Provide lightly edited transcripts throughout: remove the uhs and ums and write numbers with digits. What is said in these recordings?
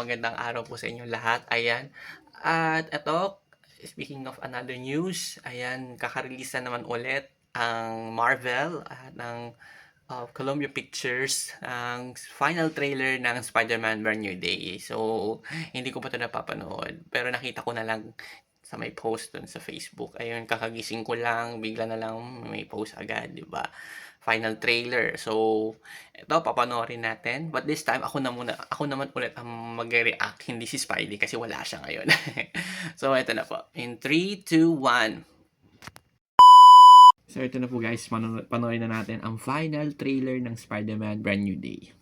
magandang araw po sa inyong lahat. Ayan. At eto, speaking of another news, ayan, kaka-release na naman ulit ang Marvel at ng Columbia Pictures ang final trailer ng Spider-Man Brand New Day. So, hindi ko pa ito napapanood. Pero nakita ko na lang sa may post dun sa Facebook. Ayun, kakagising ko lang, bigla na lang may post agad, di ba? Final trailer. So, ito, papanoorin natin. But this time, ako naman ulit ang mag-react, hindi si Spidey kasi wala siya ngayon. So, ito na po. In 3, 2, 1. So, ito na po guys, panoorin na natin ang final trailer ng Spider-Man Brand New Day.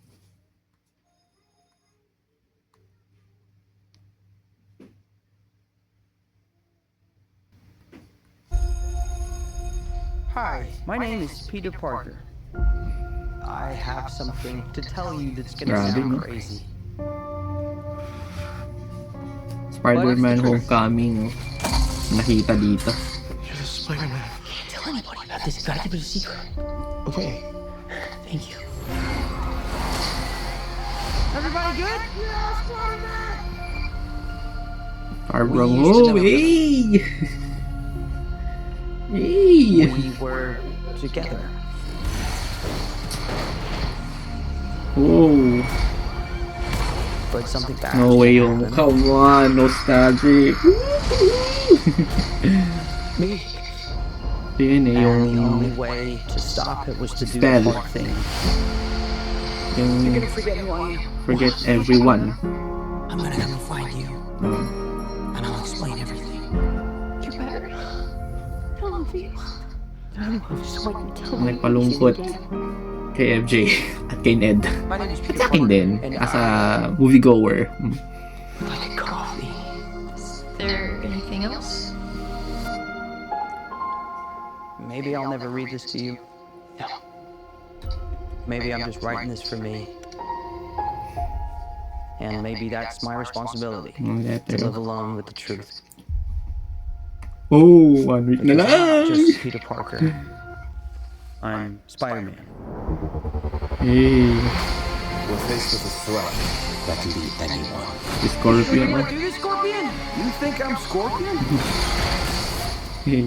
Hi, my name is Peter Parker. I have something to tell you that's gonna sound crazy. Spider-Man Homecoming, nakita dito. You're the Spider-Man. Can't tell anybody about this. Gotta keep it a secret. Okay. Thank you. Everybody good? Far We from used to home, never- hey! Hey! We were together. Oh, But something bad. no way, oh, come on, nostalgic. Me. Yun eh, And the only yung, way to stop it was to do Spell. the hard thing. yung Forget who I am. forget everyone. I'm gonna come and find you, Uh, and I'll explain everything. You're better. I love you. Just wait until we nagpalungkot meet again. kay FJ at kay Ned. My name is At Peter sa akin Parker, din, and as a moviegoer. I like coffee. Is there anything else? Maybe I'll never read this to you. No. Maybe I'm just writing this for me. And maybe that's my responsibility, Ang to letter. live alone with the truth. Oh, 1 week na Because I'm not lang! just Peter Parker. I'm Spider-Man. Hey, We're faced with a threat that can be anyone. si Scorpion. do this, Scorpion? You think I'm Scorpion? Hey.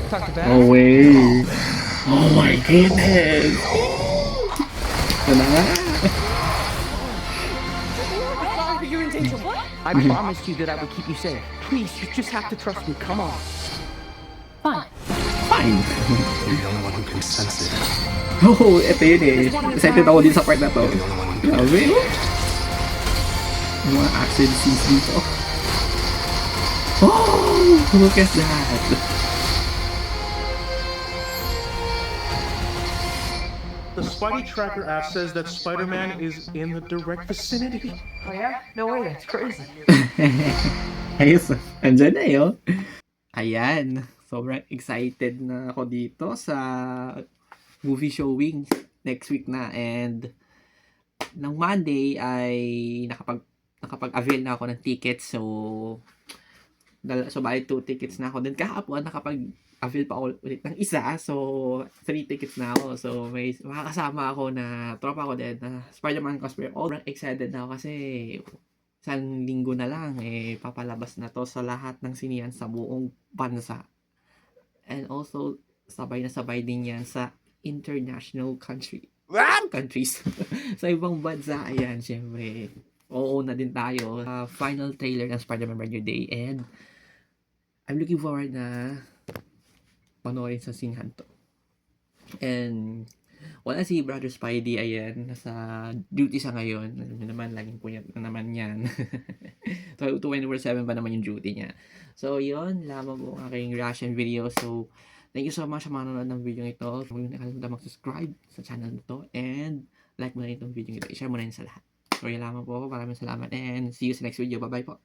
Talk to Oh, way. Oh my goodness! Ito na nga. I promised you that I would keep you safe. Please, you just have to trust me. Come on. Fine. Fine. You're the only one who can sense it. Oh, ito yun eh. Excited ako din sa part na to. You're the only one who can. Grabe. Yung mga action scenes dito. Oh, look at that. The Spidey Tracker app says that Spider-Man is in the direct vicinity. Oh yeah? No way, that's crazy. Ayos. Andyan na yun. Ayan. Sobrang excited na ako dito sa movie showing next week na. And ng Monday ay nakapag-avail na ako ng tickets. So bali 2 tickets na ako. Then kahapon nakapag-avail pa ulit ng isa. So 3 tickets na ako. So may makakasama ako na tropa ko din na Spider-Man cosplayer. Sobrang excited na ako kasi isang linggo na lang papalabas na to sa lahat ng sinihan sa buong bansa. And also sabay na sabay din yan sa international countries. Sa ibang bansa, ayan, syempre. Oo na din tayo. Final trailer ng Spider-Man Brand New Day. And I'm looking forward na panoorin sa sinihan to. And wala si Brother Spidey, ayan, nasa duty sa ngayon. Ano naman, laging puyat na naman yan. So, 24/7 pa naman yung duty niya. So, yun, lamang po ang aking reaction video. So, thank you so much sa manonood ng video ito. Huwag niyo nakalimutan mag-subscribe sa channel nito. And, like mo na itong video ito. I-share mo na yun sa lahat. So, yun lamang po. Maraming salamat. And, see you sa next video. Bye-bye po.